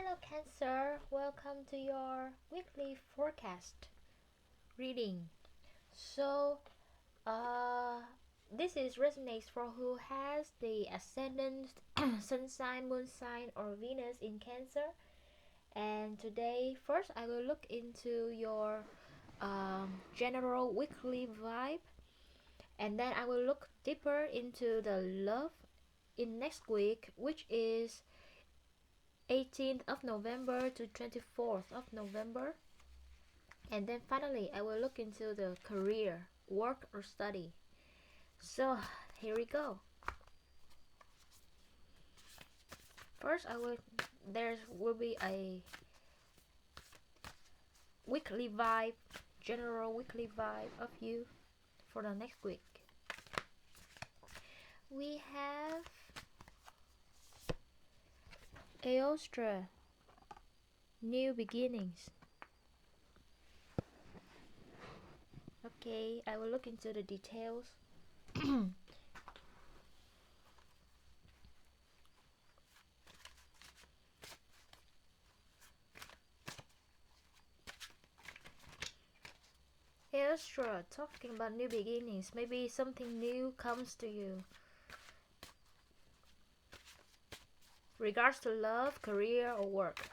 Hello, Cancer. Welcome to your weekly forecast reading. So, uh, this is resonates for who has the ascendant, sun sign, moon sign, or Venus in Cancer. And today, first, I will look into your general weekly vibe, and then I will look deeper into the love in next week, which is 18th of November to 24th of November. And then finally, I will look into the career, work, or study. So, here we go. First, there will be a weekly vibe, general weekly vibe of you for the next week. We have Aostra, new beginnings. Okay, I will look into the details. Aostra, talking about new beginnings. Maybe something new comes to you. Regards to love, career, or work.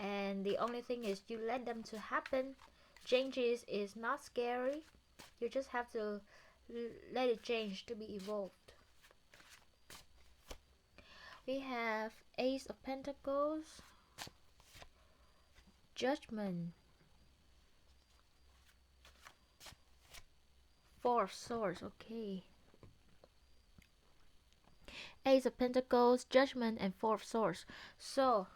And the only thing is you let them to happen. Changes is not scary. You just have to let it change to be evolved. We have Ace of Pentacles, Judgment, Four of Swords. Okay, Ace of Pentacles, Judgment, and Four of Swords. So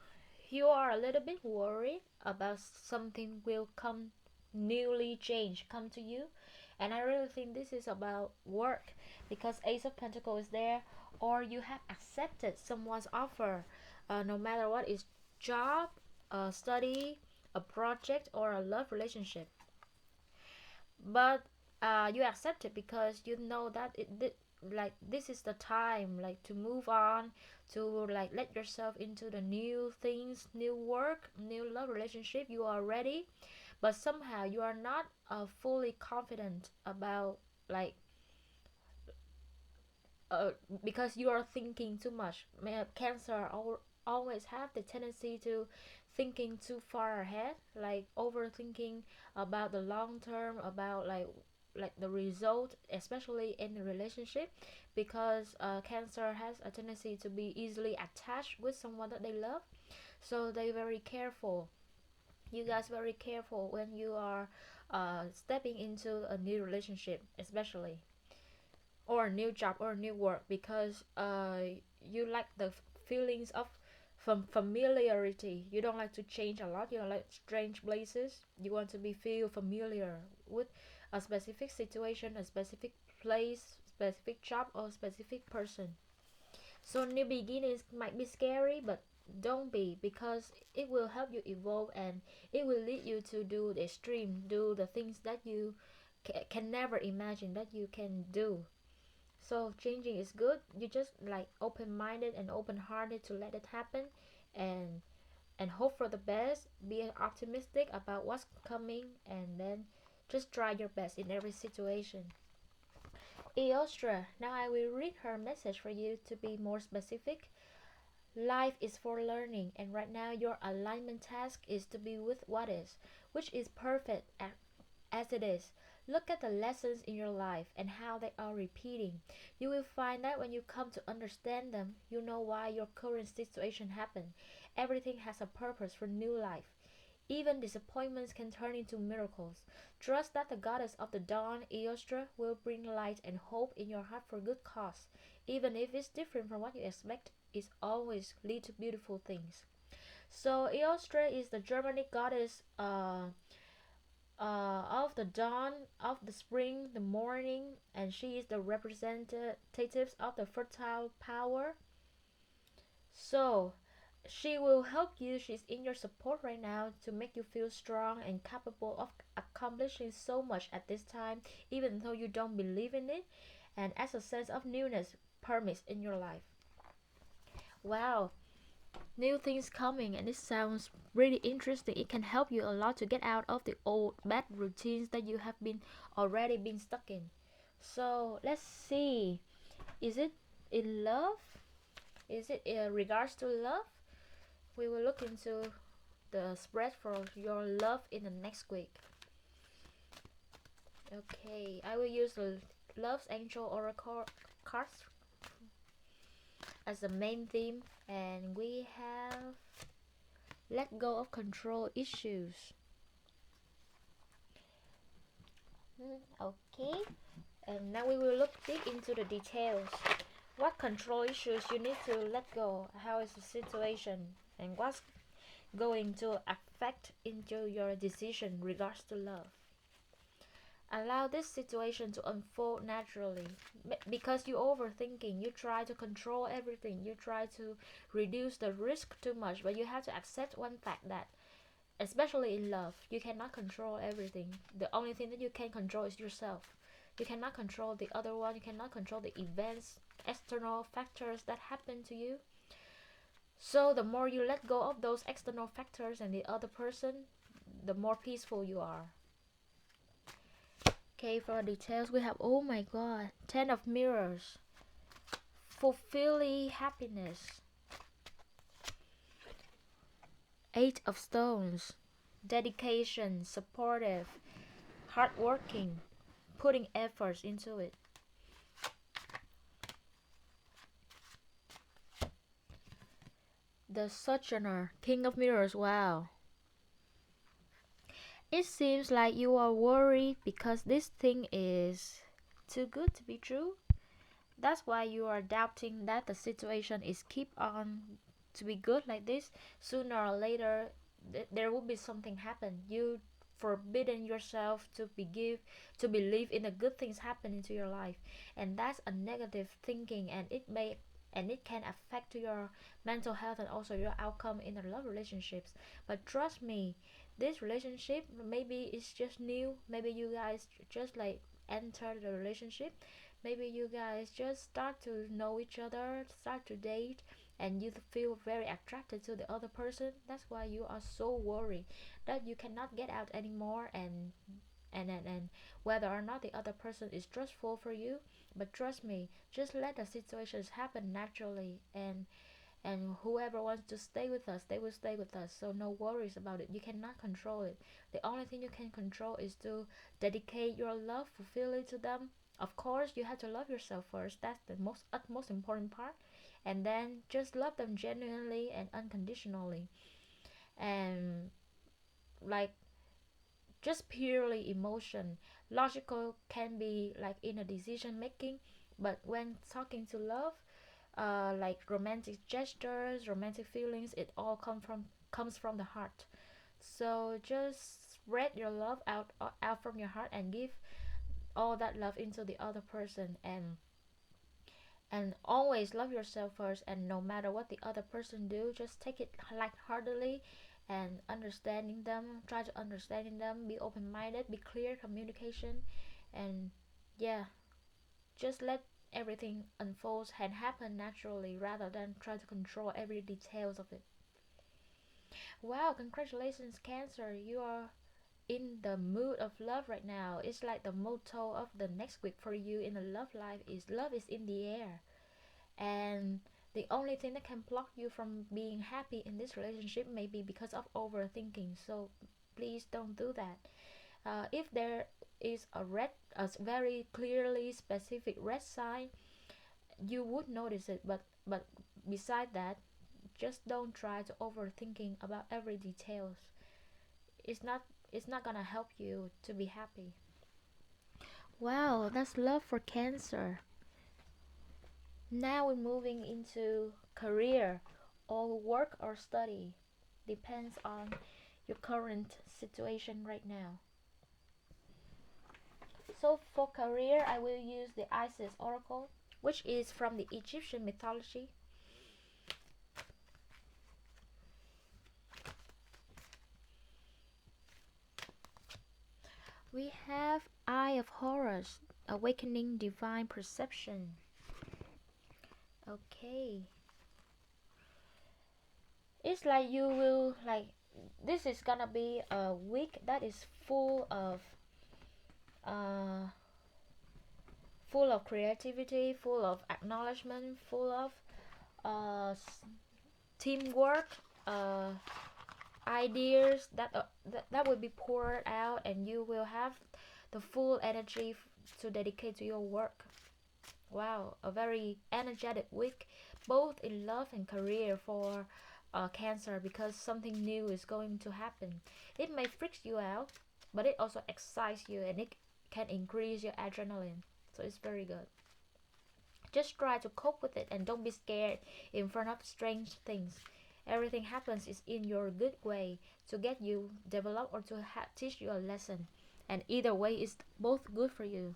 you are a little bit worried about something will come newly change come to you, and I really think this is about work, because Ace of Pentacles is there, or you have accepted someone's offer, no matter what is job, study, a project, or a love relationship. But you accept it because you know that like this is the time like to move on, to like let yourself into the new things, new work, new love relationship. You are ready, but somehow you are not fully confident about like uh, because you are thinking too much. Cancer always have the tendency to thinking too far ahead, like overthinking about the long term, about like the result, especially in the relationship, because Cancer has a tendency to be easily attached with someone that they love, so they very careful. You guys very careful when you are stepping into a new relationship, especially, or a new job or a new work, because you like the feelings of familiarity. You don't like to change a lot. You don't like strange places. You want to be feel familiar with a specific situation, a specific place, specific job, or specific person. So new beginnings might be scary, but don't be, because it will help you evolve, and it will lead you to do the extreme, do the things that you can never imagine that you can do. So changing is good. You just like open-minded and open-hearted to let it happen, and hope for the best. Be optimistic about what's coming, and then just try your best in every situation. Eostra, now I will read her message for you to be more specific. Life is for learning, and right now your alignment task is to be with what is, which is perfect as it is. Look at the lessons in your life and how they are repeating. You will find that when you come to understand them, you know why your current situation happened. Everything has a purpose for new life. Even disappointments can turn into miracles. Trust that the goddess of the dawn, Eostra, will bring light and hope in your heart for good cause. Even if it's different from what you expect, it always leads to beautiful things. So Eostra is the Germanic goddess of the dawn, of the spring, the morning, and she is the representative of the fertile power. So she will help you. She's in your support right now to make you feel strong and capable of accomplishing so much at this time, even though you don't believe in it, and as a sense of newness permits in your life. Wow, new things coming, and it sounds really interesting. It can help you a lot to get out of the old bad routines that you have been already been stuck in. So let's see. Is it in love? Is it in regards to love? We will look into the spread for your love in the next week. Okay, I will use the Love's Angel Oracle cards as the main theme, and we have let go of control issues. Okay, and now we will look deep into the details. What control issues you need to let go? How is the situation? And what's going to affect into your decision regards to love? Allow this situation to unfold naturally. Because you overthinking, you try to control everything, you try to reduce the risk too much, but you have to accept one fact that especially in love, you cannot control everything. The only thing that you can control is yourself. You cannot control the other one, you cannot control the events, external factors that happen to you. So the more you let go of those external factors and the other person, the more peaceful you are. Okay, for details we have, oh my god, 10 of mirrors, fulfilling happiness, 8 of stones, dedication, supportive, hardworking, putting efforts into it. The sojourner, king of mirrors, wow. It seems like you are worried because this thing is too good to be true. That's why you are doubting that the situation is keep on to be good like this. Sooner or later, there will be something happen. You forbidden yourself to believe in the good things happening to your life, and that's a negative thinking, and it can affect your mental health and also your outcome in the love relationships. But trust me, this relationship maybe it's just new. Maybe you guys just like enter the relationship. Maybe you guys just start to know each other, start to date, and you feel very attracted to the other person. That's why you are so worried that you cannot get out anymore, and whether or not the other person is trustful for you. But trust me, just let the situations happen naturally, and whoever wants to stay with us, they will stay with us, so no worries about it. You cannot control it. The only thing you can control is to dedicate your love, fulfill it to them. Of course you have to love yourself first, that's the most utmost important part, and then just love them genuinely and unconditionally. And like, just purely emotion, logical can be like in a decision making, but when talking to love, like romantic gestures, romantic feelings, it all comes from the heart. So just spread your love out from your heart and give all that love into the other person, and always love yourself first, and no matter what the other person do, just take it lightheartedly and understanding them, try to understanding them, be open-minded, be clear communication, and yeah, just let everything unfold and happen naturally rather than try to control every details of it. Wow, congratulations Cancer, you are in the mood of love right now. It's like the motto of the next week for you in the love life is love is in the air, and the only thing that can block you from being happy in this relationship may be because of overthinking. So please don't do that. If there is a very clearly specific red sign, you would notice it, but beside that, just don't try to overthinking about every details. It's not gonna help you to be happy. Wow, that's love for Cancer. Now we're moving into career or work or study. Depends on your current situation right now. So for career, I will use the Isis Oracle, which is from the Egyptian mythology. We have Eye of Horus, awakening divine perception. Okay. it's like you will like, this is gonna be a week that is uh full of creativity, full of acknowledgement, full of uh teamwork, uh ideas that will be poured out, and you will have the full energy to dedicate to your work. Wow, a very energetic week, both in love and career for Cancer, because something new is going to happen. It may freak you out, but it also excites you, and it can increase your adrenaline. So it's very good. Just try to cope with it and don't be scared in front of strange things. Everything happens is in your good way to get you develop or to teach you a lesson. And either way is both good for you.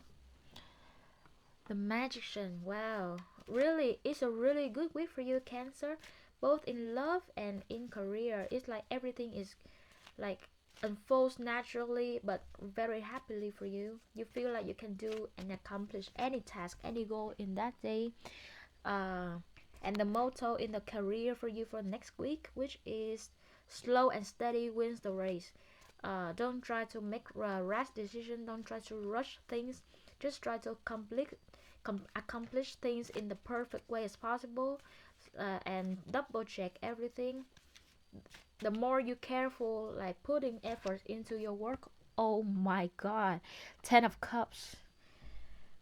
The Magician, wow. Really, it's a really good week for you, Cancer. Both in love and in career. It's like everything is like unfolds naturally but very happily for you. You feel like you can do and accomplish any task, any goal in that day. uh, and the motto in the career for you for next week, which is slow and steady wins the race. Don't try to make rash decisions, don't try to rush things, just try to accomplish things in the perfect way as possible, and double check everything. The more you careful like putting effort into your work, oh my god, 10 of cups,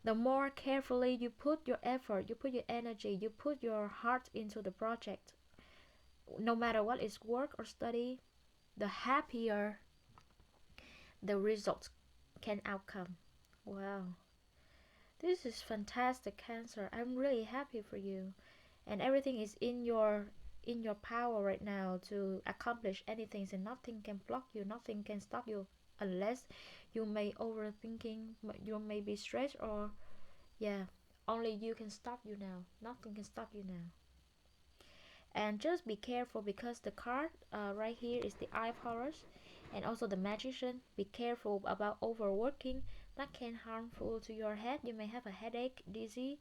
the more carefully you put your effort, you put your energy, you put your heart into the project, no matter what is work or study, the happier the results can outcome. Wow, this is fantastic, Cancer. I'm really happy for you, and everything is in your power right now to accomplish anything, and nothing can block you, nothing can stop you, unless you may overthinking, you may be stressed, or yeah, only you can stop you now. Nothing can stop you now. And just be careful because the card right here is the Eye of Horus and also the Magician. Be careful about overworking. That can harmful to your head. You may have a headache, dizzy,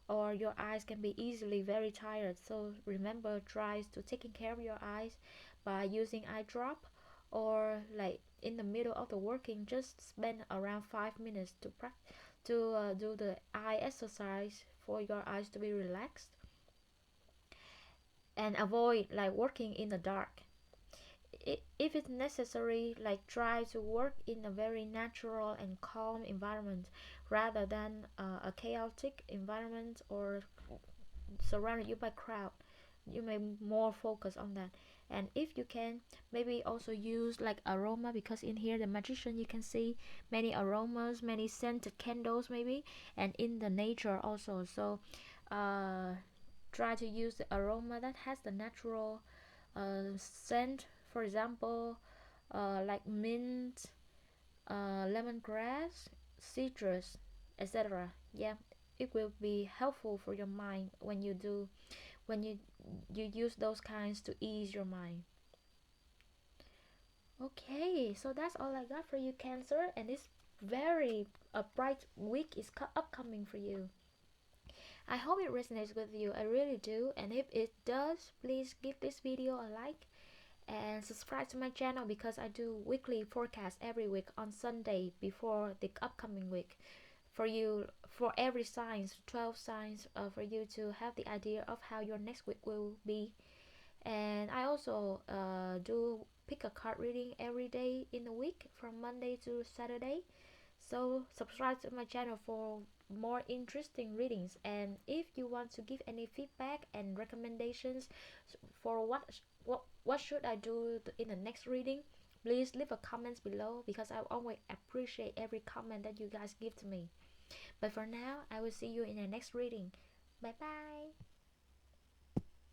or your eyes can be easily very tired. So remember, try to taking care of your eyes by using eye drop, or like in the middle of the working, just spend around 5 minutes to do the eye exercise for your eyes to be relaxed, and avoid like working in the dark. If it's necessary, like try to work in a very natural and calm environment rather than a chaotic environment or surrounded you by crowd. You may more focus on that. And if you can, maybe also use like aroma, because in here the Magician you can see many aromas, many scented candles maybe, and in the nature also. So uh, try to use the aroma that has the natural scent, for example, like mint, lemongrass, citrus, etc. Yeah, it will be helpful for your mind when you use those kinds to ease your mind. Okay, so that's all I got for you, Cancer, and this very a bright week is upcoming for you. I hope it resonates with you. I really do, and if it does, please give this video a like and subscribe to my channel, because I do weekly forecast every week on Sunday before the upcoming week for you, for every signs, 12 signs, for you to have the idea of how your next week will be. And I also do pick a card reading every day in the week from Monday to Saturday. So subscribe to my channel for more interesting readings. And if you want to give any feedback and recommendations for what should I do in the next reading, please leave a comments below, because I always appreciate every comment that you guys give to me. But for now, I will see you in the next reading. Bye bye.